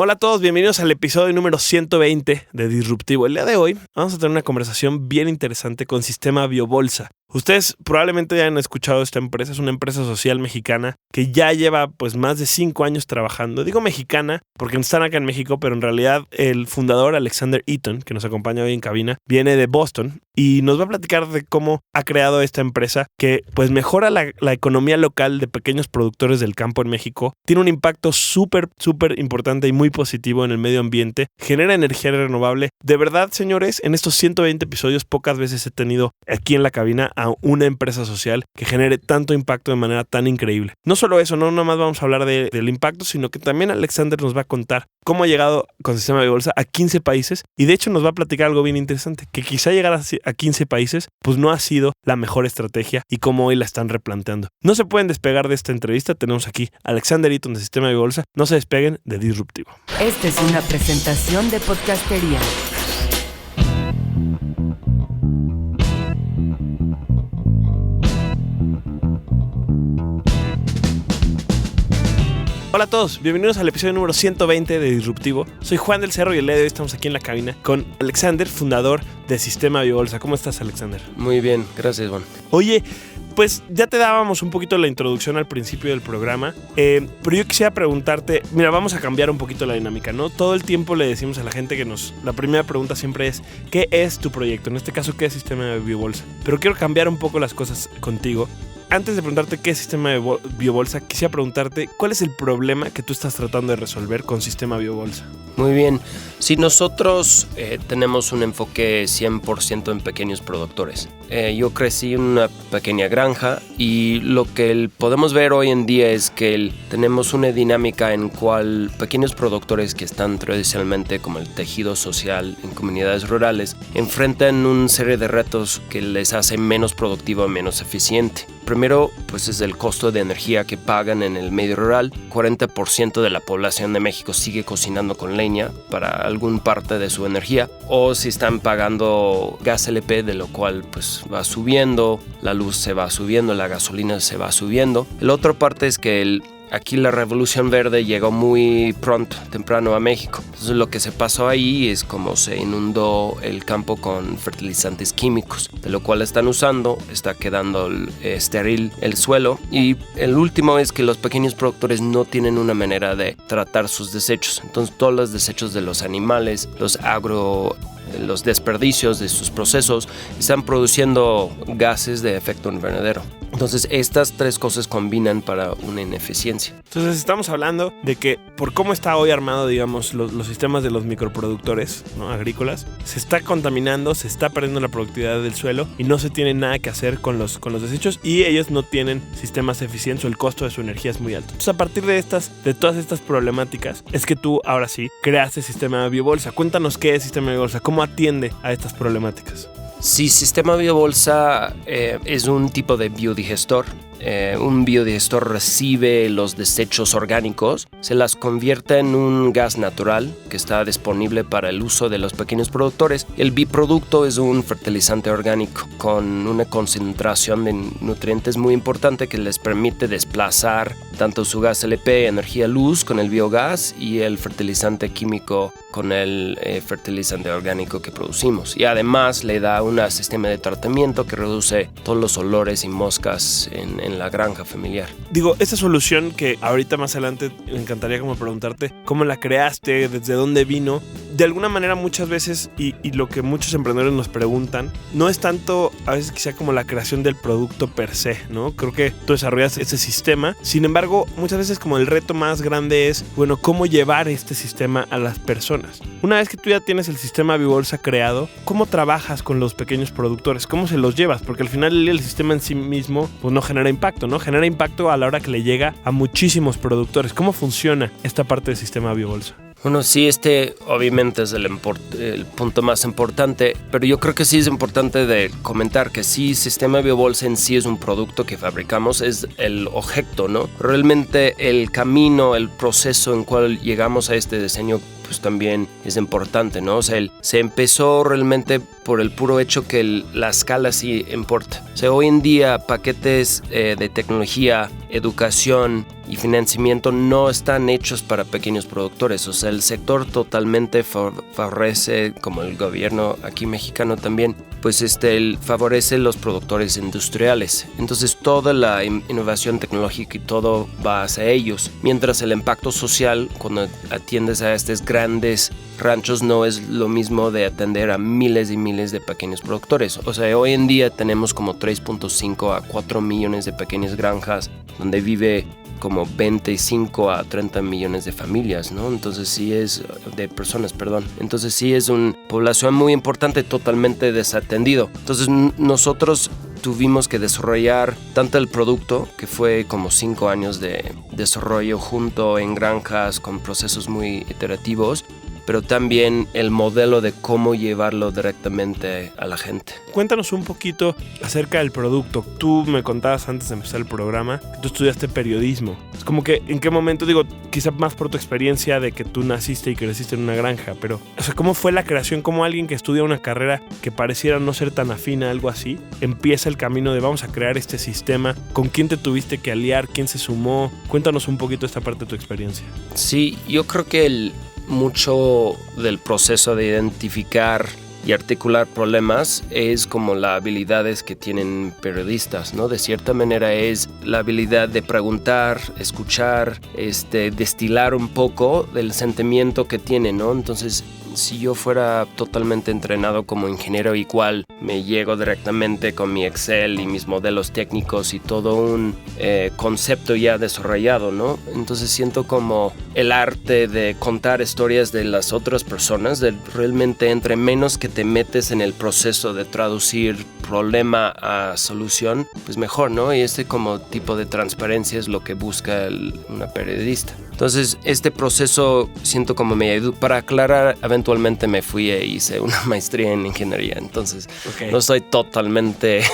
Hola a todos, bienvenidos al episodio número 120 de Disruptivo. El día de hoy vamos a tener una conversación bien interesante con Sistema Biobolsa. Ustedes probablemente ya han escuchado esta empresa, es una empresa social mexicana que ya lleva más de 5 años trabajando. Digo mexicana porque están acá en México, pero en realidad el fundador Alexander Eaton, que nos acompaña hoy en cabina, viene de Boston y nos va a platicar de cómo ha creado esta empresa que mejora la economía local de pequeños productores del campo en México. Tiene un impacto súper importante y muy positivo en el medio ambiente. Genera energía renovable. De verdad, señores, en estos 120 episodios pocas veces he tenido aquí en la cabina a una empresa social que genere tanto impacto de manera tan increíble. No solo eso, no nada más vamos a hablar del impacto, sino que también Alexander nos va a contar cómo ha llegado con Sistema Biobolsa a 15 países y de hecho nos va a platicar algo bien interesante, que quizá llegar a 15 países no ha sido la mejor estrategia y cómo hoy la están replanteando. No se pueden despegar de esta entrevista, tenemos aquí a Alexander Eaton de Sistema Biobolsa. No se despeguen de Disruptivo. Esta es una presentación de Podcastería. Hola a todos, bienvenidos al episodio número 120 de Disruptivo. Soy Juan del Cerro y el día de hoy estamos aquí en la cabina con Alexander, fundador de Sistema Biobolsa. ¿Cómo estás, Alexander? Muy bien, gracias, Juan. Oye, ya te dábamos un poquito la introducción al principio del programa, pero yo quisiera preguntarte, mira, vamos a cambiar un poquito la dinámica, ¿no? Todo el tiempo le decimos a la gente la primera pregunta siempre es, ¿qué es tu proyecto? En este caso, ¿qué es Sistema Biobolsa? Pero quiero cambiar un poco las cosas contigo. Antes de preguntarte qué es Sistema Biobolsa, quisiera preguntarte cuál es el problema que tú estás tratando de resolver con Sistema Biobolsa. Muy bien. Sí, nosotros tenemos un enfoque 100% en pequeños productores. Yo crecí en una pequeña granja y lo que podemos ver hoy en día es que tenemos una dinámica en cual pequeños productores que están tradicionalmente como el tejido social en comunidades rurales enfrentan una serie de retos que les hace menos productivo y menos eficiente. Primero, es el costo de energía que pagan en el medio rural. 40% de la población de México sigue cocinando con leña para alguna parte de su energía, o si están pagando gas LP, de lo cual va subiendo, la luz se va subiendo, la gasolina se va subiendo. La otra parte es que aquí la revolución verde llegó muy temprano a México. Entonces lo que se pasó ahí es como se inundó el campo con fertilizantes químicos, de lo cual está quedando estéril el suelo. Y el último es que los pequeños productores no tienen una manera de tratar sus desechos. Entonces todos los desechos de los animales, los desperdicios de sus procesos están produciendo gases de efecto invernadero. Entonces estas tres cosas combinan para una ineficiencia. Entonces estamos hablando de que por cómo está hoy armado, digamos, los sistemas de los microproductores, ¿no?, agrícolas, se está contaminando, se está perdiendo la productividad del suelo y no se tiene nada que hacer con los desechos, y ellos no tienen sistemas eficientes o el costo de su energía es muy alto. Entonces a partir de todas estas problemáticas es que tú ahora sí creaste Sistema Biobolsa. Cuéntanos qué es Sistema Biobolsa, cómo atiende a estas problemáticas. Sí, Sistema Biobolsa es un tipo de biodigestor. Un biodigestor recibe los desechos orgánicos, se las convierte en un gas natural que está disponible para el uso de los pequeños productores. El biproducto es un fertilizante orgánico con una concentración de nutrientes muy importante que les permite desplazar tanto su gas LP, energía luz, con el biogás, y el fertilizante químico con el fertilizante orgánico que producimos. Y además le da un sistema de tratamiento que reduce todos los olores y moscas en la granja familiar. Digo, esta solución que ahorita más adelante me encantaría como preguntarte cómo la creaste, desde dónde vino. De alguna manera muchas veces, y lo que muchos emprendedores nos preguntan, no es tanto a veces quizá como la creación del producto per se, ¿no? Creo que tú desarrollas ese sistema. Sin embargo, muchas veces como el reto más grande es, cómo llevar este sistema a las personas. Una vez que tú ya tienes el Sistema Biobolsa creado, ¿cómo trabajas con los pequeños productores? ¿Cómo se los llevas? Porque al final el sistema en sí mismo no genera impacto, ¿no? Genera impacto a la hora que le llega a muchísimos productores. ¿Cómo funciona esta parte del Sistema Biobolsa? Bueno, sí, obviamente es el punto más importante, pero yo creo que sí es importante de comentar que sí, Sistema Biobolsa en sí es un producto que fabricamos, es el objeto, ¿no? Realmente el camino, el proceso en cual llegamos a este diseño pues también es importante, ¿no? O sea, se empezó realmente por el puro hecho que la escala sí importa. O sea, hoy en día paquetes de tecnología, educación y financiamiento no están hechos para pequeños productores. O sea, el sector totalmente favorece, como el gobierno aquí mexicano también, pues favorece los productores industriales. Entonces toda la innovación tecnológica y todo va hacia ellos. Mientras el impacto social, cuando atiendes a estos grandes ranchos, no es lo mismo de atender a miles y miles de pequeños productores. O sea, hoy en día tenemos como 3.5 a 4 millones de pequeñas granjas donde vive como 25 a 30 millones de familias, ¿no? Entonces sí es de personas, perdón. Entonces sí es una población muy importante, totalmente desatendido. Entonces nosotros tuvimos que desarrollar tanto el producto, que fue como 5 años de desarrollo junto en granjas con procesos muy iterativos, pero también el modelo de cómo llevarlo directamente a la gente. Cuéntanos un poquito acerca del producto. Tú me contabas antes de empezar el programa que tú estudiaste periodismo. Es como que, ¿en qué momento? Digo, quizá más por tu experiencia de que tú naciste y creciste en una granja, pero, o sea, ¿cómo fue la creación? ¿Cómo alguien que estudia una carrera que pareciera no ser tan afín a algo así, empieza el camino de vamos a crear este sistema? ¿Con quién te tuviste que aliar? ¿Quién se sumó? Cuéntanos un poquito esta parte de tu experiencia. Sí, yo creo que mucho del proceso de identificar y articular problemas es como las habilidades que tienen periodistas, ¿no? De cierta manera es la habilidad de preguntar, escuchar, destilar un poco del sentimiento que tienen, ¿no? Entonces, si yo fuera totalmente entrenado como ingeniero, igual me llego directamente con mi Excel y mis modelos técnicos y todo un concepto ya desarrollado, ¿no? Entonces siento como el arte de contar historias de las otras personas, de realmente entre menos que te metes en el proceso de traducir problema a solución, pues mejor, ¿no? Y como tipo de transparencia es lo que busca una periodista. Entonces, este proceso siento como me ayudó. Para aclarar, eventualmente me fui e hice una maestría en ingeniería. Entonces, no soy totalmente...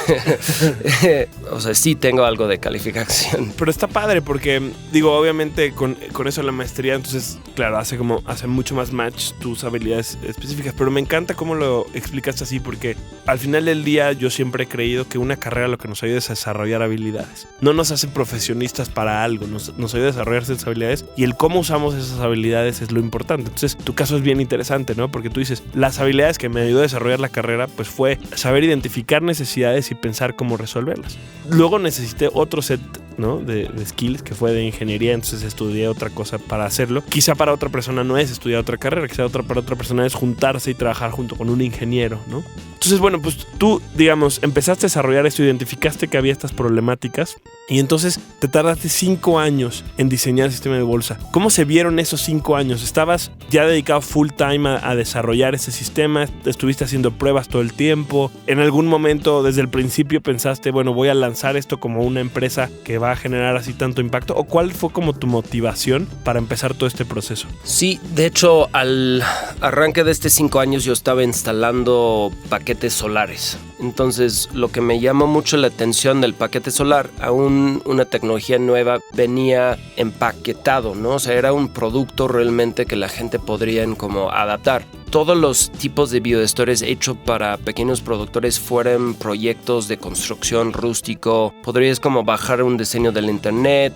o sea, sí tengo algo de calificación. Pero está padre porque, digo, obviamente con eso la maestría, entonces, claro, hace mucho más match tus habilidades específicas. Pero me encanta cómo lo explicaste así porque al final del día yo siempre he creído que una carrera lo que nos ayuda es a desarrollar habilidades. No nos hace profesionistas para algo, nos ayuda a desarrollar esas habilidades. Y el cómo usamos esas habilidades es lo importante. Entonces, tu caso es bien interesante, ¿no? Porque tú dices, las habilidades que me ayudó a desarrollar la carrera, pues fue saber identificar necesidades y pensar cómo resolverlas. Luego necesité otro set, ¿no? de skills, que fue de ingeniería, entonces estudié otra cosa para hacerlo. Quizá para otra persona no es estudiar otra carrera, quizá para otra persona es juntarse y trabajar junto con un ingeniero, ¿no? Entonces, bueno, pues tú, digamos, empezaste a desarrollar esto, identificaste que había estas problemáticas y entonces te tardaste 5 años en diseñar el sistema de bolsa. ¿Cómo se vieron esos 5 años? ¿Estabas ya dedicado full time a desarrollar ese sistema? ¿Estuviste haciendo pruebas todo el tiempo? ¿En algún momento desde el principio pensaste, bueno, voy a lanzar esto como una empresa que va a generar así tanto impacto? ¿O cuál fue como tu motivación para empezar todo este proceso? Sí, de hecho, al arranque de estos 5 años yo estaba instalando paquetes solares. Entonces, lo que me llamó mucho la atención del paquete solar, aún una tecnología nueva, venía empaquetado, ¿no? O sea, era un producto realmente que la gente podría como adaptar. Todos los tipos de biodigestores hechos para pequeños productores fueran proyectos de construcción rústico. Podrías como bajar un diseño del internet,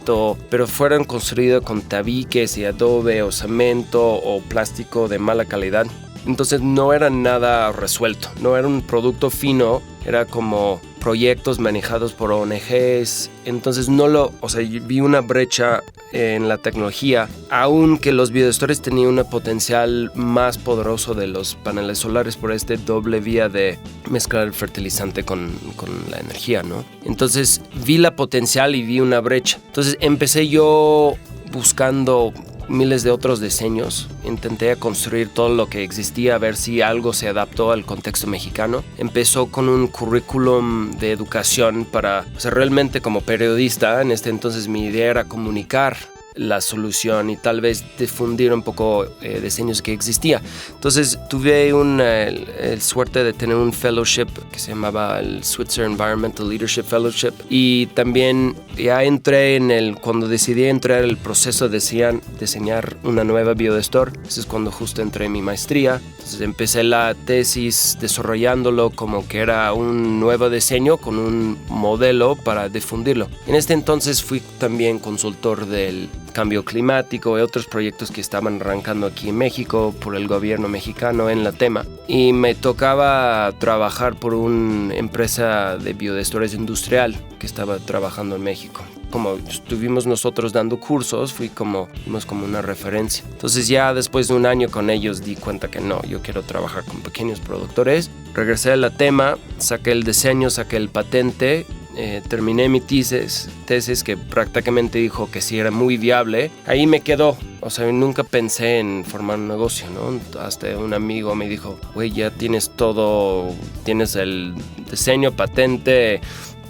pero fueran construidos con tabiques y adobe o cemento o plástico de mala calidad. Entonces no era nada resuelto, no era un producto fino, era como proyectos manejados por ONGs. Entonces vi una brecha en la tecnología, aunque los biodigestores tenían un potencial más poderoso de los paneles solares por doble vía de mezclar el fertilizante con la energía, ¿no? Entonces vi la potencial y vi una brecha. Entonces empecé yo buscando miles de otros diseños. Intenté construir todo lo que existía, a ver si algo se adaptó al contexto mexicano. Empezó con un currículum de educación para, realmente como periodista, en entonces mi idea era comunicar la solución y tal vez difundir un poco diseños que existía. Entonces tuve el suerte de tener un fellowship que se llamaba el Switzer Environmental Leadership Fellowship, y también ya entré cuando decidí entrar en el proceso de diseñar una nueva biodigestor. Ese es cuando justo entré en mi maestría. Entonces empecé la tesis desarrollándolo como que era un nuevo diseño con un modelo para difundirlo. En este entonces fui también consultor del cambio climático y otros proyectos que estaban arrancando aquí en México por el gobierno mexicano en la tema, y me tocaba trabajar por una empresa de biodigestores industrial que estaba trabajando en México. Como estuvimos nosotros dando cursos, fuimos como una referencia. Entonces ya después de un año con ellos di cuenta que no, yo quiero trabajar con pequeños productores. Regresé a la tema, saqué el diseño, saqué el patente, terminé mi tesis que prácticamente dijo que sí era muy viable. Ahí me quedó. O sea, nunca pensé en formar un negocio, ¿no? Hasta un amigo me dijo, güey, ya tienes todo, tienes el diseño, patente,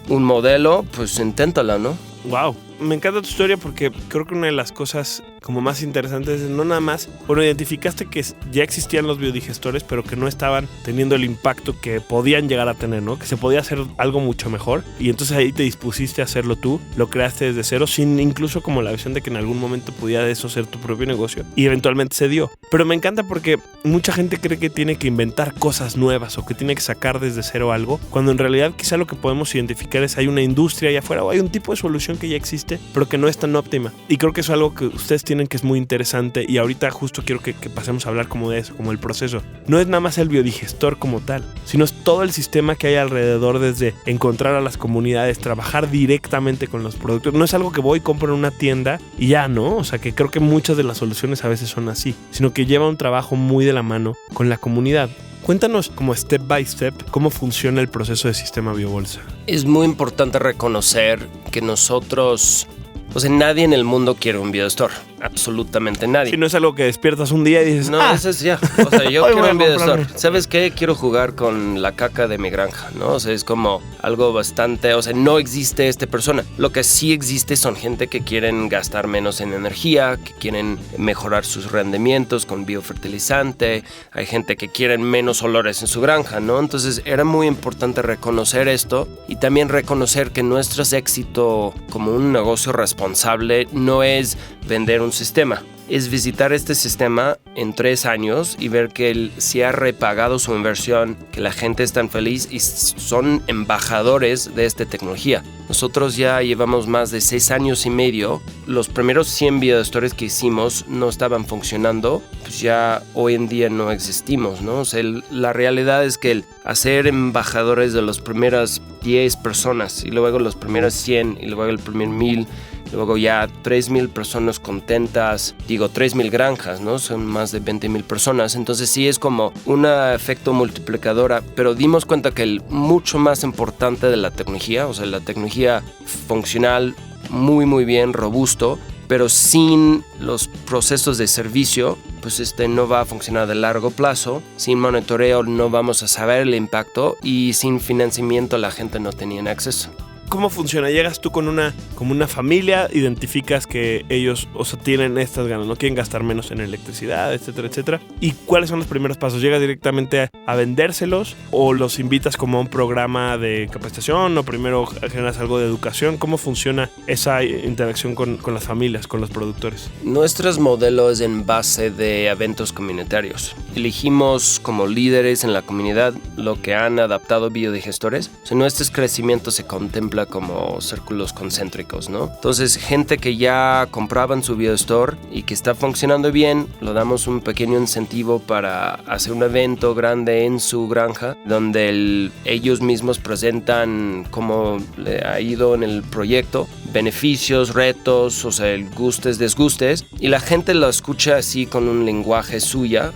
un modelo, pues inténtala, ¿no? Wow, me encanta tu historia porque creo que una de las cosas como más interesantes es no nada más, bueno, identificaste que ya existían los biodigestores, pero que no estaban teniendo el impacto que podían llegar a tener, ¿no? Que se podía hacer algo mucho mejor, y entonces ahí te dispusiste a hacerlo tú, lo creaste desde cero, sin incluso como la visión de que en algún momento pudiera eso ser tu propio negocio, y eventualmente se dio. Pero me encanta porque mucha gente cree que tiene que inventar cosas nuevas o que tiene que sacar desde cero algo, cuando en realidad quizá lo que podemos identificar es hay una industria allá afuera o hay un tipo de solución que ya existe, pero que no es tan óptima. Y creo que eso es algo que ustedes tienen que es muy interesante, y ahorita justo quiero que pasemos a hablar como de eso, como el proceso. No es nada más el biodigestor como tal, sino es todo el sistema que hay alrededor, desde encontrar a las comunidades, trabajar directamente con los productos. No es algo que voy, compro en una tienda y ya, ¿no? O sea, que creo que muchas de las soluciones a veces son así, sino que lleva un trabajo muy de la mano con la comunidad. Cuéntanos como step by step cómo funciona el proceso de Sistema Biobolsa. Es muy importante reconocer que nosotros, o sea, nadie en el mundo quiere un biodigestore. Absolutamente nadie. Si no es algo que despiertas un día y dices, no, eso es ya. O sea, yo quiero un biodigestore. ¿Sabes qué? Quiero jugar con la caca de mi granja, ¿no? O sea, es como algo bastante, o sea, no existe esta persona. Lo que sí existe son gente que quieren gastar menos en energía, que quieren mejorar sus rendimientos con biofertilizante. Hay gente que quieren menos olores en su granja, ¿no? Entonces era muy importante reconocer esto, y también reconocer que nuestro éxito como un negocio responsable no es vender un sistema, es visitar este sistema en 3 años y ver que se ha repagado su inversión, que la gente es tan feliz y son embajadores de esta tecnología. Nosotros ya llevamos más de 6 años y medio. Los primeros 100 biodigestores que hicimos no estaban funcionando, pues ya hoy en día no existimos, ¿no? O sea, la realidad es que el hacer embajadores de las primeras 10 personas y luego los primeros 100 y luego el primer 1000, luego ya 3,000 personas contentas, 3,000 granjas, ¿no? Son más de 20,000 personas. Entonces sí es como un efecto multiplicadora, pero dimos cuenta que el mucho más importante de la tecnología, o sea, la tecnología funcional, muy muy bien, robusto, pero sin los procesos de servicio, pues no va a funcionar de largo plazo. Sin monitoreo no vamos a saber el impacto, y sin financiamiento la gente no tenía acceso. ¿Cómo funciona? Llegas tú con una familia, identificas que ellos, o sea, tienen estas ganas, no quieren gastar menos en electricidad, etcétera, etcétera. ¿Y cuáles son los primeros pasos? ¿Llegas directamente a vendérselos o los invitas como a un programa de capacitación o primero generas algo de educación? ¿Cómo funciona esa interacción con las familias, con los productores? Nuestros modelos en base de eventos comunitarios. Elegimos como líderes en la comunidad lo que han adaptado biodigestores. O sea, nuestro crecimiento se contempla como círculos concéntricos, ¿no? Entonces, gente que ya compraban su biodigestor y que está funcionando bien, lo damos un pequeño incentivo para hacer un evento grande en su granja, donde ellos mismos presentan cómo le ha ido en el proyecto, beneficios, retos, o sea, el gustes, desgustes, y la gente lo escucha así con un lenguaje suya,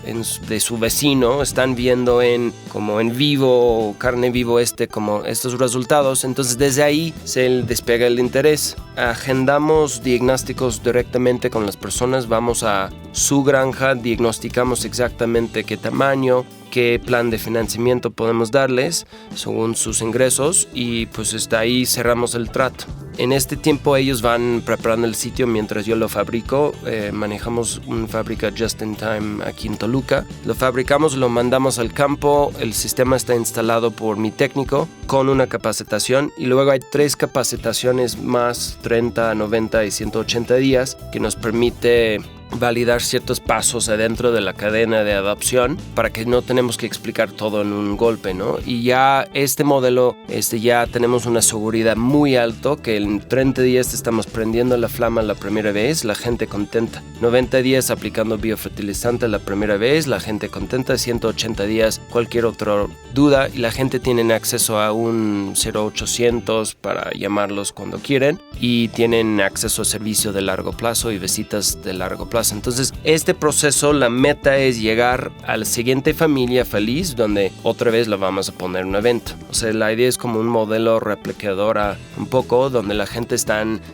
de su vecino. Están viendo como en vivo, carne vivo como estos resultados. Entonces desde ahí se despega el interés. Agendamos diagnósticos directamente con las personas, vamos a su granja, diagnosticamos exactamente qué tamaño, qué plan de financiamiento podemos darles según sus ingresos, y pues hasta ahí cerramos el trato. En este tiempo ellos van preparando el sitio mientras yo lo fabrico. Manejamos una fábrica just in time aquí en Toluca. Lo fabricamos, lo mandamos al campo. El sistema está instalado por mi técnico con una capacitación y luego hay 3 capacitaciones más, 30, 90 y 180 días, que nos permite validar ciertos pasos adentro de la cadena de adopción para que no tenemos que explicar todo en un golpe, ¿no? Y ya este modelo, ya tenemos una seguridad muy alto, que en 30 días estamos prendiendo la flama la primera vez, la gente contenta. 90 días aplicando biofertilizante la primera vez, la gente contenta. 180 días cualquier otra duda y la gente tiene acceso a un 0800 para llamarlos cuando quieren y tienen acceso a servicio de largo plazo y visitas de largo plazo. Entonces, este proceso, la meta es llegar a la siguiente familia feliz, donde otra vez la vamos a poner un evento. O sea, la idea es como un modelo replicador un poco, donde la gente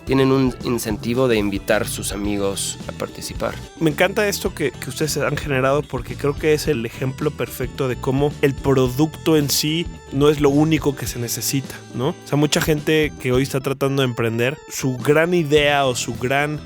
tienen un incentivo de invitar a sus amigos a participar. Me encanta esto que ustedes han generado, porque creo que es el ejemplo perfecto de cómo el producto en sí no es lo único que se necesita, ¿no? O sea, mucha gente que hoy está tratando de emprender, su gran idea o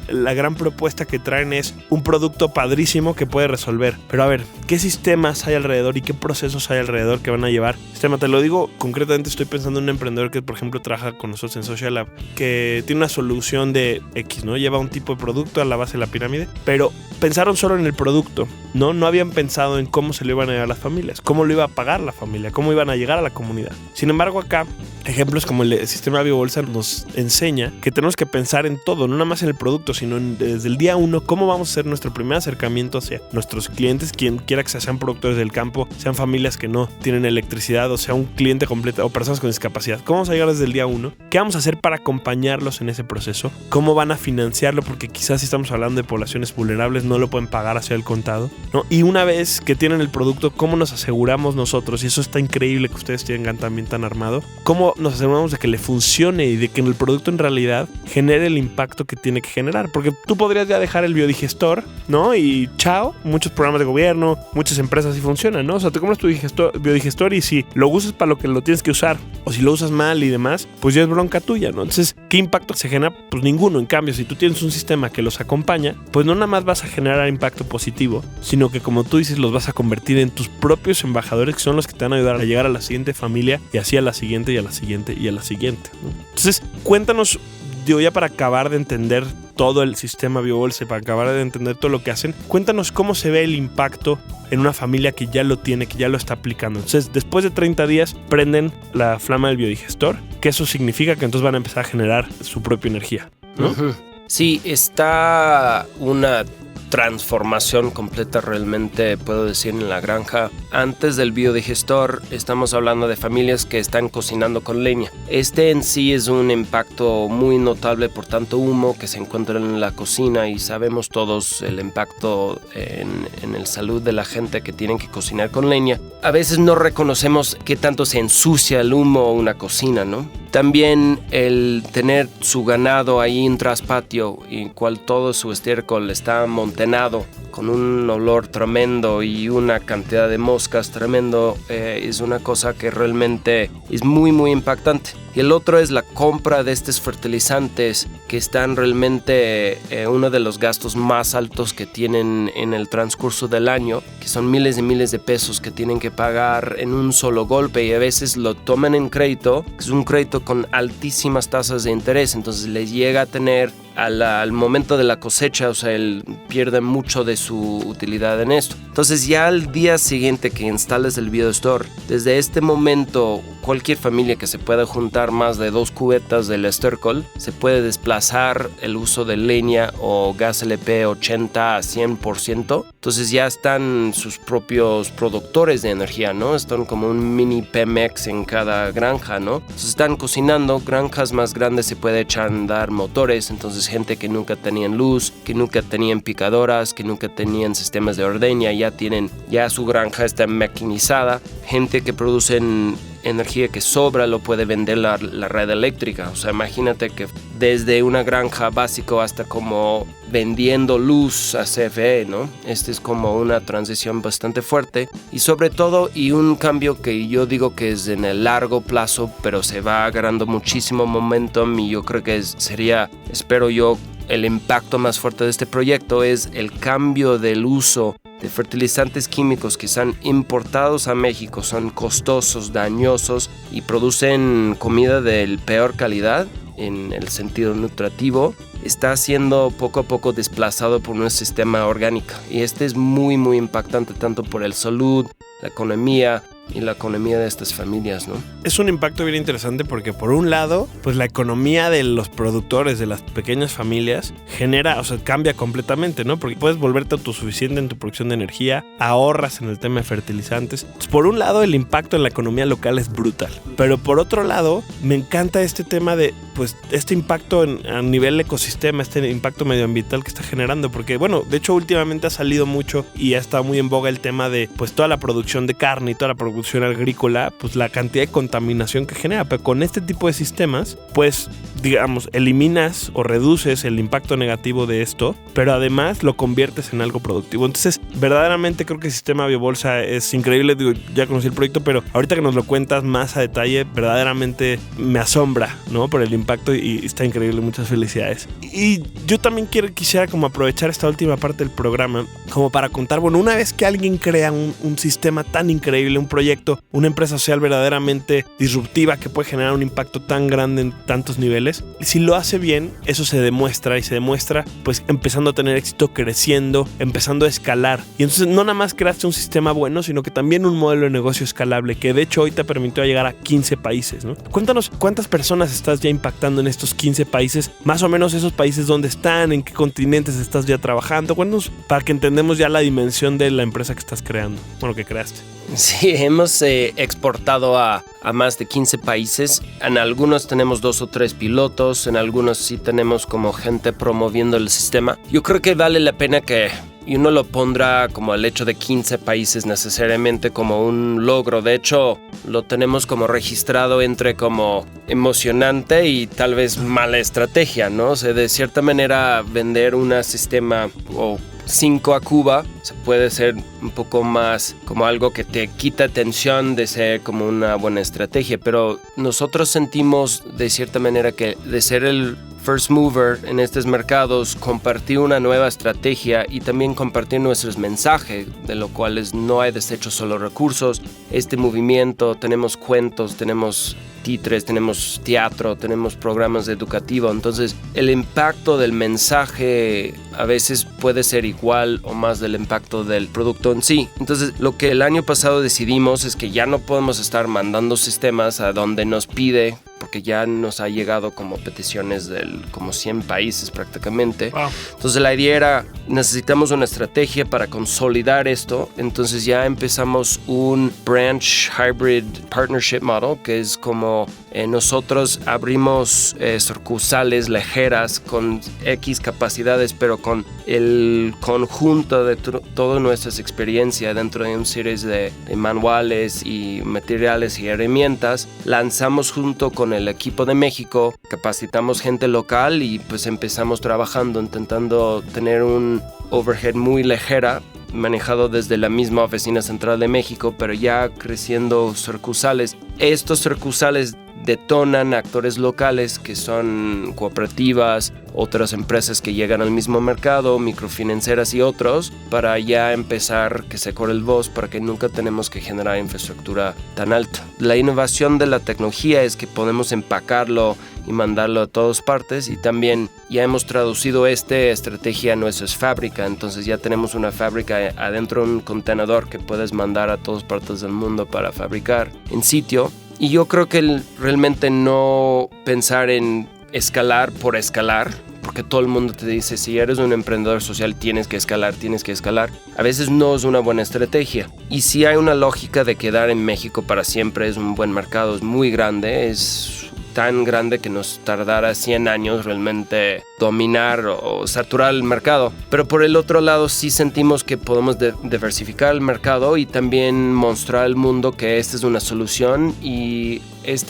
la gran propuesta que traen es un producto padrísimo que puede resolver. Pero a ver, ¿qué sistemas hay alrededor y qué procesos hay alrededor que van a llevar? Te lo digo concretamente, estoy pensando en un emprendedor que, por ejemplo, trabaja con nosotros en Social Lab, que tiene una solución de X, ¿no? Lleva un tipo de producto a la base de la pirámide, pero pensaron solo en el producto, ¿no? No habían pensado en cómo se lo iban a llevar a las familias, cómo lo iba a pagar la familia, cómo iban a llegar a la comunidad. Sin embargo, acá, ejemplos como el sistema BioBolsa nos enseña que tenemos que pensar en todo, no nada más en el producto, sino desde el día 1, cómo vamos a hacer nuestro primer acercamiento hacia nuestros clientes, quien quiera que sean productores del campo, sean familias que no tienen electricidad, o sea, un cliente completo, o personas con discapacidad. ¿Cómo vamos a llegar desde el día 1? ¿Qué vamos a hacer para acompañarlos en ese proceso? ¿Cómo van a financiarlo? Porque quizás si estamos hablando de poblaciones vulnerables, no lo pueden pagar hacia el contado, ¿no? Y una vez que tienen el producto, ¿cómo nos aseguramos nosotros? Y eso está increíble que ustedes tengan también tan armado. ¿Cómo nos aseguramos de que le funcione y de que el producto en realidad genere el impacto que tiene que generar? Porque tú podrías ya dejar el biodigestor, ¿no? Y chao, muchos programas de gobierno, muchas empresas así funcionan, ¿no? O sea, te compras tu biodigestor y si lo usas para lo que lo tienes que usar, o si lo usas mal y demás, pues ya es bronca tuya, ¿no? Entonces, ¿qué impacto se genera? Pues ninguno. En cambio, si tú tienes un sistema que los acompaña, pues no nada más vas a generar impacto positivo, sino que, como tú dices, los vas a convertir en tus propios embajadores, que son los que te van a ayudar a llegar a la siguiente familia y así a la siguiente y a la siguiente y a la siguiente, ¿no? Entonces, cuéntanos, digo, ya para acabar de entender todo el sistema BioBolsa, para acabar de entender todo lo que hacen, cuéntanos cómo se ve el impacto en una familia que ya lo tiene, que ya lo está aplicando. Entonces, después de 30 días, prenden la flama del biodigestor, que eso significa que entonces van a empezar a generar su propia energía, ¿no? Uh-huh. Sí, está una transformación completa realmente, puedo decir, en la granja. Antes del biodigestor estamos hablando de familias que están cocinando con leña. Este en sí es un impacto muy notable por tanto humo que se encuentra en la cocina y sabemos todos el impacto en el salud de la gente que tienen que cocinar con leña. A veces no reconocemos qué tanto se ensucia el humo una cocina, ¿no? También el tener su ganado ahí en traspatio, y cual todo su estiércol está montenado con un olor tremendo y una cantidad de moscas tremendo, es una cosa que realmente es muy muy impactante. Y el otro es la compra de estos fertilizantes que están realmente uno de los gastos más altos que tienen en el transcurso del año, que son miles de pesos que tienen que pagar en un solo golpe y a veces lo toman en crédito, que es un crédito con altísimas tasas de interés, entonces les llega a tener al momento de la cosecha, o sea, él pierde mucho de su utilidad en esto. Entonces ya al día siguiente que instales el BioStore, desde este momento cualquier familia que se pueda juntar más de 2 cubetas del estiércol se puede desplazar el uso de leña o gas LP 80 a 100%. Entonces ya están sus propios productores de energía, ¿no? Están como un mini Pemex en cada granja, ¿no? Entonces están cocinando, granjas más grandes se puede echar a andar motores, entonces gente que nunca tenían luz, que nunca tenían picadoras, que nunca tenían sistemas de ordeña, ya su granja está maquinizada, gente que producen energía que sobra lo puede vender la red eléctrica. O sea, imagínate que desde una granja básico hasta como vendiendo luz a CFE, ¿no? Este es como una transición bastante fuerte y sobre todo y un cambio que yo digo que es en el largo plazo, pero se va agarrando muchísimo momentum y yo creo que sería, espero yo, el impacto más fuerte de este proyecto es el cambio del uso de fertilizantes químicos que son importados a México, son costosos, dañosos y producen comida de peor calidad en el sentido nutritivo, está siendo poco a poco desplazado por un sistema orgánico. Y este es muy, muy impactante tanto por la salud, la economía y la economía de estas familias, ¿no? Es un impacto bien interesante porque por un lado, pues la economía de los productores, de las pequeñas familias, genera, o sea, cambia completamente, ¿no? Porque puedes volverte autosuficiente en tu producción de energía, ahorras en el tema de fertilizantes. Entonces, por un lado, el impacto en la economía local es brutal. Pero por otro lado, me encanta este tema de, pues, este impacto a nivel ecosistema, este impacto medioambiental que está generando. Porque, bueno, de hecho, últimamente ha salido mucho y ha estado muy en boga el tema de, pues, toda la producción de carne y toda la producción agrícola, pues la cantidad de contaminación que genera, pero con este tipo de sistemas, pues digamos, eliminas o reduces el impacto negativo de esto, pero además lo conviertes en algo productivo. Entonces, verdaderamente creo que el sistema Biobolsa es increíble. Digo, ya conocí el proyecto, pero ahorita que nos lo cuentas más a detalle, verdaderamente me asombra, ¿no? Por el impacto y está increíble. Muchas felicidades. Y yo también quisiera como aprovechar esta última parte del programa como para contar, bueno, una vez que alguien crea un sistema tan increíble, un proyecto, una empresa social verdaderamente disruptiva que puede generar un impacto tan grande en tantos niveles, si lo hace bien, eso se demuestra pues empezando a tener éxito, creciendo, empezando a escalar. Y entonces no nada más creaste un sistema bueno, sino que también un modelo de negocio escalable que de hecho hoy te permitió llegar a 15 países, ¿no? Cuéntanos cuántas personas estás ya impactando en estos 15 países, más o menos esos países dónde están, en qué continentes estás ya trabajando. Cuéntanos para que entendamos ya la dimensión de la empresa que estás creando, bueno, que creaste. Sí, hemos exportado a más de 15 países. En algunos tenemos 2 o 3 pilotos, en algunos sí tenemos como gente promoviendo el sistema. Yo creo que vale la pena que uno lo pondrá como el hecho de 15 países necesariamente como un logro. De hecho, lo tenemos como registrado entre como emocionante y tal vez mala estrategia, ¿no? O sea, de cierta manera vender un sistema o 5 a Cuba se puede ser un poco más como algo que te quita tensión de ser como una buena estrategia, pero nosotros sentimos de cierta manera que de ser el first mover en estos mercados, compartir una nueva estrategia y también compartir nuestros mensajes, de lo cual no hay desecho solo recursos. Este movimiento, tenemos cuentos, tenemos títeres, tenemos teatro, tenemos programas educativos. Entonces, el impacto del mensaje a veces puede ser igual o más del impacto del producto en sí. Entonces, lo que el año pasado decidimos es que ya no podemos estar mandando sistemas a donde nos pide, porque ya nos ha llegado como peticiones de como 100 países prácticamente. Wow. Entonces la idea era, necesitamos una estrategia para consolidar esto. Entonces ya empezamos un Branch Hybrid Partnership Model, que es como nosotros abrimos sucursales ligeras con X capacidades, pero con el conjunto de todas nuestras experiencias dentro de un series de manuales y materiales y herramientas. Lanzamos junto con el equipo de México, capacitamos gente local y pues empezamos trabajando, intentando tener un overhead muy ligera, manejado desde la misma oficina central de México, pero ya creciendo sucursales. Estos sucursales detonan actores locales que son cooperativas, otras empresas que llegan al mismo mercado, microfinancieras y otros, para ya empezar que se corre el voz para que nunca tenemos que generar infraestructura tan alta. La innovación de la tecnología es que podemos empacarlo y mandarlo a todas partes, y también ya hemos traducido esta estrategia a nuestras fábricas. Entonces ya tenemos una fábrica adentro de un contenedor que puedes mandar a todas partes del mundo para fabricar en sitio. Y yo creo que realmente no pensar en escalar por escalar, porque todo el mundo te dice, si eres un emprendedor social tienes que escalar. A veces no es una buena estrategia. Y si hay una lógica de quedar en México para siempre, es un buen mercado, es muy grande, es tan grande que nos tardara 100 años realmente dominar o saturar el mercado. Pero por el otro lado sí sentimos que podemos diversificar el mercado y también mostrar al mundo que esta es una solución y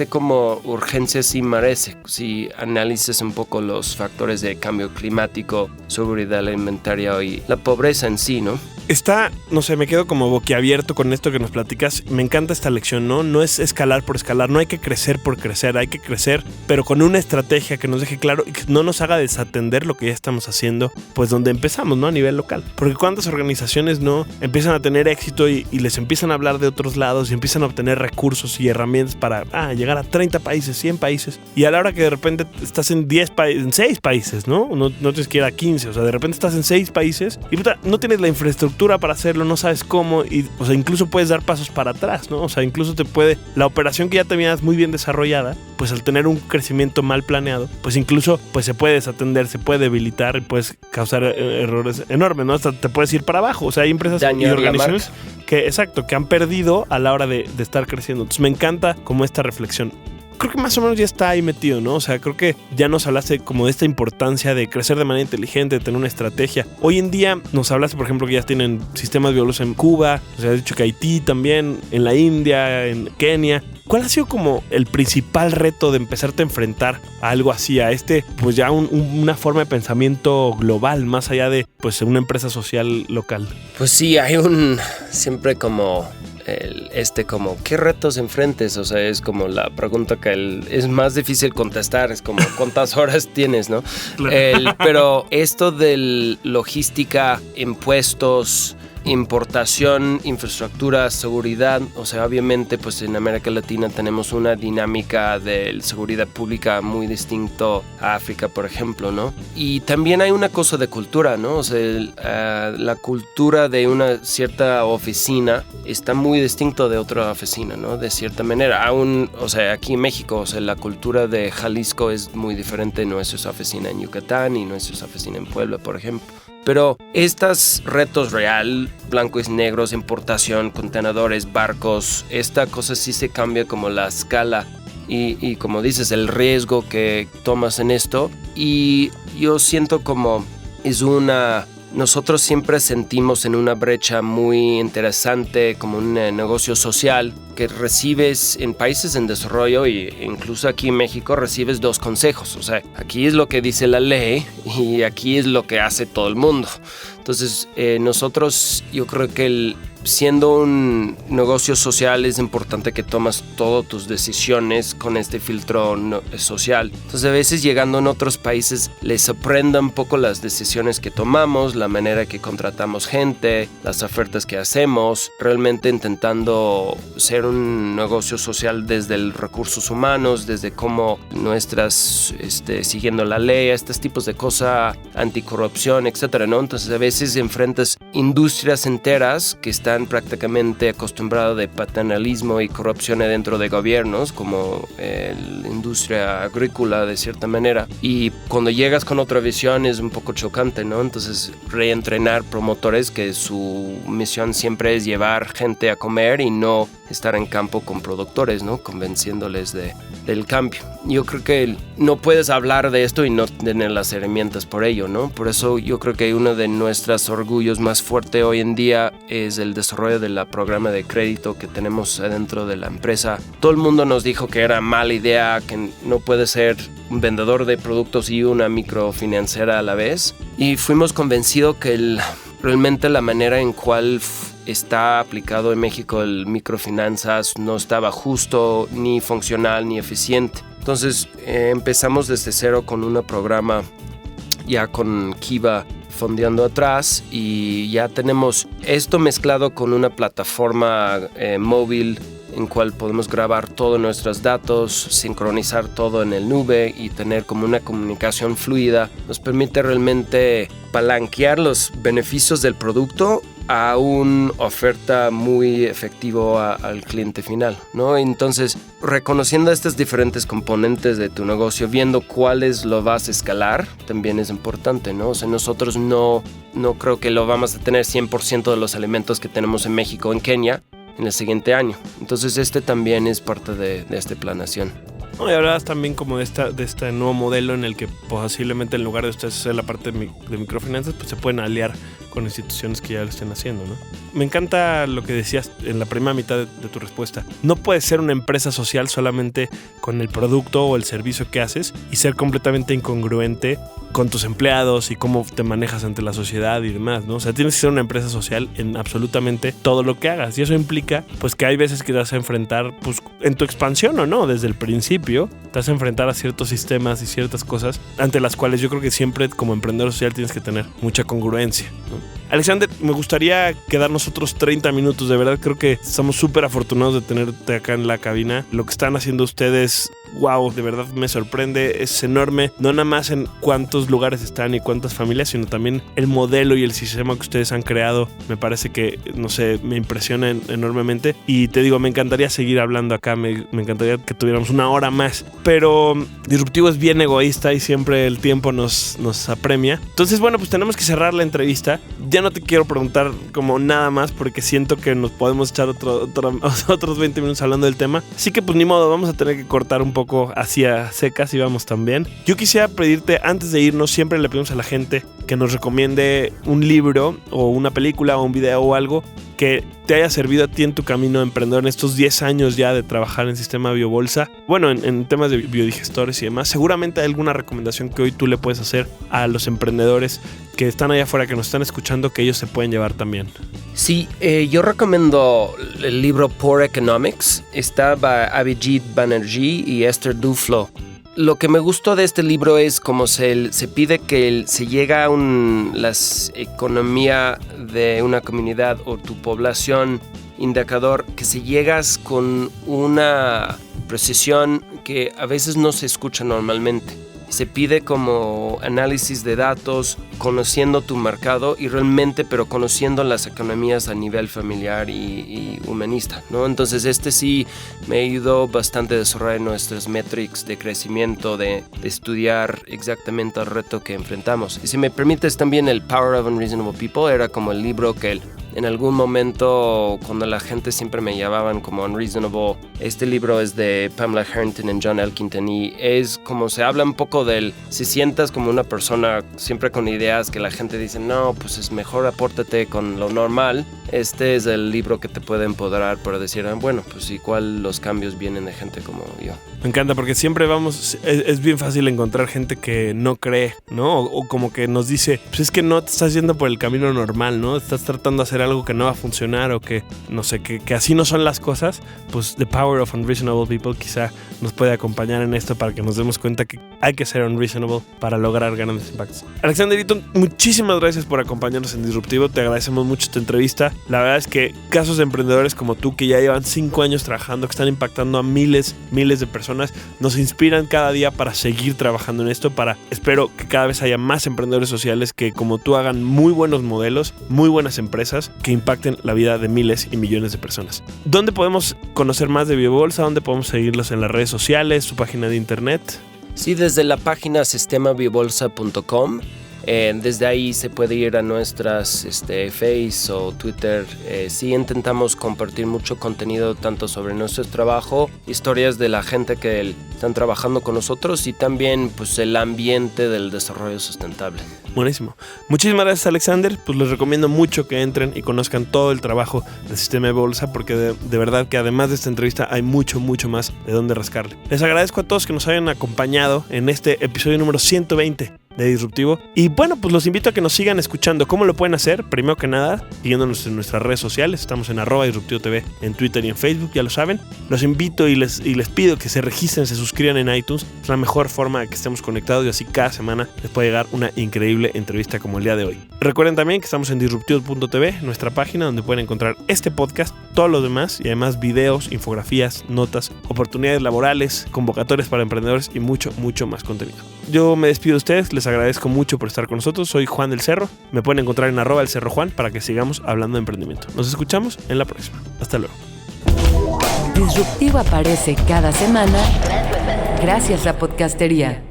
como urgencia sí merece. Si analices un poco los factores de cambio climático, seguridad alimentaria y la pobreza en sí, ¿no? No sé, me quedo como boquiabierto con esto que nos platicas. Me encanta esta lección, ¿no? No es escalar por escalar, no hay que crecer por crecer, hay que crecer, pero con una estrategia que nos deje claro y que no nos haga desatender lo que ya estamos haciendo, pues donde empezamos, ¿no? A nivel local. Porque cuántas organizaciones no empiezan a tener éxito y les empiezan a hablar de otros lados y empiezan a obtener recursos y herramientas para llegar a 30 países, 100 países, y a la hora que de repente estás en 6 países, ¿no? No tienes que ir a 15, o sea, de repente estás en 6 países y no tienes la infraestructura para hacerlo, no sabes cómo, y o sea, incluso puedes dar pasos para atrás, ¿no? O sea, incluso la operación que ya tenías muy bien desarrollada, pues al tener un crecimiento mal planeado, pues incluso pues se puede desatender, se puede debilitar y puedes causar errores enormes, ¿no? Hasta te puedes ir para abajo. O sea, hay empresas y organizaciones que han perdido a la hora de estar creciendo. Entonces me encanta como esta reflexión. Creo que más o menos ya está ahí metido, ¿no? O sea, creo que ya nos hablaste como de esta importancia de crecer de manera inteligente, de tener una estrategia. Hoy en día nos hablaste, por ejemplo, que ya tienen sistemas biológicos en Cuba, o sea, has dicho que Haití también, en la India, en Kenia. ¿Cuál ha sido como el principal reto de empezarte a enfrentar a algo así, a pues ya una forma de pensamiento global, más allá de pues una empresa social local? Pues sí, hay siempre como ¿qué retos enfrentes? O sea, es como la pregunta que es más difícil contestar, es como ¿cuántas horas tienes, no? Claro. Pero esto de logística, impuestos, importación, infraestructura, seguridad, o sea, obviamente pues en América Latina tenemos una dinámica de seguridad pública muy distinto a África, por ejemplo, ¿no? Y también hay una cosa de cultura, ¿no? O sea, la cultura de una cierta oficina está muy distinto de otra oficina, ¿no? De cierta manera, aún, o sea, aquí en México, o sea, la cultura de Jalisco es muy diferente de nuestra oficina en Yucatán y nuestra oficina en Puebla, por ejemplo. Pero estos retos real, blancos y negros, importación, contenedores, barcos, esta cosa sí se cambia como la escala y como dices, el riesgo que tomas en esto. Y yo siento como nosotros siempre sentimos en una brecha muy interesante como un negocio social que recibes en países en desarrollo e incluso aquí en México recibes 2 consejos. O sea, aquí es lo que dice la ley y aquí es lo que hace todo el mundo. Entonces, nosotros yo creo que siendo un negocio social es importante que tomas todas tus decisiones con este filtro social. Entonces a veces llegando en otros países les sorprende un poco las decisiones que tomamos, la manera que contratamos gente, las ofertas que hacemos, realmente intentando ser un negocio social desde los recursos humanos, desde cómo siguiendo la ley, estos tipos de cosas, anticorrupción, etcétera, ¿no? Entonces a veces enfrentas industrias enteras que están prácticamente acostumbrados de paternalismo y corrupción dentro de gobiernos, como la industria agrícola de cierta manera, y cuando llegas con otra visión es un poco chocante, ¿no? Entonces reentrenar promotores que su misión siempre es llevar gente a comer y no estar en campo con productores, ¿no? Convenciéndoles del cambio. Yo creo que no puedes hablar de esto y no tener las herramientas por ello, ¿no? Por eso yo creo que uno de nuestros orgullos más fuerte hoy en día es el desarrollo del programa de crédito que tenemos adentro de la empresa. Todo el mundo nos dijo que era mala idea, que no puede ser un vendedor de productos y una microfinanciera a la vez. Y fuimos convencidos que realmente la manera en cual está aplicado en México el microfinanzas no estaba justo, ni funcional, ni eficiente. Entonces empezamos desde cero con un programa ya con Kiva fondeando atrás y ya tenemos esto mezclado con una plataforma móvil en cual podemos grabar todos nuestros datos, sincronizar todo en el nube y tener como una comunicación fluida. Nos permite realmente palanquear los beneficios del producto a una oferta muy efectiva al cliente final, ¿no? Entonces, reconociendo estos diferentes componentes de tu negocio, viendo cuáles lo vas a escalar, también es importante, ¿no? O sea, nosotros no creo que lo vamos a tener 100% de los alimentos que tenemos en México o en Kenia en el siguiente año. Entonces, también es parte de esta planeación. No, y hablabas también como de este nuevo modelo en el que posiblemente en lugar de ustedes hacer la parte de microfinanzas, pues se pueden aliar con instituciones que ya lo estén haciendo, ¿no? Me encanta lo que decías en la primera mitad de tu respuesta. No puedes ser una empresa social solamente con el producto o el servicio que haces y ser completamente incongruente con tus empleados y cómo te manejas ante la sociedad y demás, ¿no? O sea, tienes que ser una empresa social en absolutamente todo lo que hagas. Y eso implica, pues, que hay veces que te vas a enfrentar, pues, en tu expansión o no, desde el principio, te vas a enfrentar a ciertos sistemas y ciertas cosas ante las cuales yo creo que siempre como emprendedor social tienes que tener mucha congruencia, ¿no? Alexander, me gustaría quedarnos otros 30 minutos. De verdad creo que estamos súper afortunados de tenerte acá en la cabina. Lo que están haciendo ustedes, wow, de verdad me sorprende. Es enorme, no nada más en cuántos lugares están y cuántas familias, sino también el modelo y el sistema que ustedes han creado. Me parece que, no sé, me impresiona enormemente. Y te digo, me encantaría seguir hablando acá. Me encantaría que tuviéramos una hora más. Pero Disruptivo es bien egoísta y siempre el tiempo nos apremia. Entonces, bueno, pues tenemos que cerrar la entrevista. Ya no te quiero preguntar como nada más porque siento que nos podemos echar otros 20 minutos hablando del tema. Así que pues ni modo, vamos a tener que cortar un poco hacia secas y vamos también. Yo quisiera pedirte, antes de irnos, siempre le pedimos a la gente que nos recomiende un libro o una película o un video o algo que te haya servido a ti en tu camino emprendedor en estos 10 años ya de trabajar en Sistema Biobolsa. Bueno, en temas de biodigestores y demás. Seguramente hay alguna recomendación que hoy tú le puedes hacer a los emprendedores que están allá afuera, que nos están escuchando, que ellos se pueden llevar también. Sí, yo recomiendo el libro Poor Economics. Está by Abhijit Banerjee y Esther Duflo. Lo que me gustó de este libro es cómo se pide que se llega a la economía de una comunidad o tu población indicador, que si llegas con una precisión que a veces no se escucha normalmente. Se pide como análisis de datos, conociendo tu mercado y realmente, pero conociendo las economías a nivel familiar y humanista, ¿no? Entonces sí me ayudó bastante a desarrollar nuestras metrics de crecimiento, de estudiar exactamente el reto que enfrentamos. Y si me permites también el Power of Unreasonable People, era como el libro que en algún momento, cuando la gente siempre me llamaban como unreasonable, este libro es de Pamela Harrington y John Elkington y es como se habla un poco si sientas como una persona siempre con ideas que la gente dice, no, pues es mejor apórtate con lo normal. Este es el libro que te puede empoderar para decir, bueno, pues igual los cambios vienen de gente como yo. Me encanta porque siempre es bien fácil encontrar gente que no cree, ¿no? O como que nos dice, pues es que no te estás yendo por el camino normal, ¿no? Estás tratando de hacer algo que no va a funcionar o que, no sé, que así no son las cosas. Pues The Power of Unreasonable People quizá nos puede acompañar en esto para que nos demos cuenta que hay que ser unreasonable para lograr grandes impactos. Alexander Eaton, muchísimas gracias por acompañarnos en Disruptivo. Te agradecemos mucho esta entrevista. La verdad es que casos de emprendedores como tú, que ya llevan 5 años trabajando, que están impactando a miles de personas, nos inspiran cada día para seguir trabajando en esto, espero que cada vez haya más emprendedores sociales que como tú hagan muy buenos modelos, muy buenas empresas que impacten la vida de miles y millones de personas. ¿Dónde podemos conocer más de Biobolsa? ¿Dónde podemos seguirlos en las redes sociales, su página de internet? Sí, desde la página sistemabiobolsa.com. Desde ahí se puede ir a nuestras Face o Twitter. Sí intentamos compartir mucho contenido tanto sobre nuestro trabajo, historias de la gente que están trabajando con nosotros y también pues el ambiente del desarrollo sustentable. Buenísimo. Muchísimas gracias, Alexander. Pues les recomiendo mucho que entren y conozcan todo el trabajo del Sistema Biobolsa porque de verdad que además de esta entrevista hay mucho más de dónde rascarle. Les agradezco a todos que nos hayan acompañado en este episodio número 120 de Disruptivo. Y bueno, pues los invito a que nos sigan escuchando. ¿Cómo lo pueden hacer? Primero que nada, siguiéndonos en nuestras redes sociales. Estamos en @DisruptivoTV en Twitter y en Facebook, ya lo saben. Los invito y les pido que se registren, se suscriban en iTunes. Es la mejor forma de que estemos conectados y así cada semana les puede llegar una increíble entrevista como el día de hoy. Recuerden también que estamos en disruptivo.tv, nuestra página donde pueden encontrar este podcast, todos los demás y además videos, infografías, notas, oportunidades laborales, convocatorias para emprendedores y mucho más contenido. Yo me despido de ustedes, les agradezco mucho por estar con nosotros. Soy Juan del Cerro, me pueden encontrar en @elcerrojuan para que sigamos hablando de emprendimiento. Nos escuchamos en la próxima. Hasta luego. Disruptivo aparece cada semana gracias a Podcastería.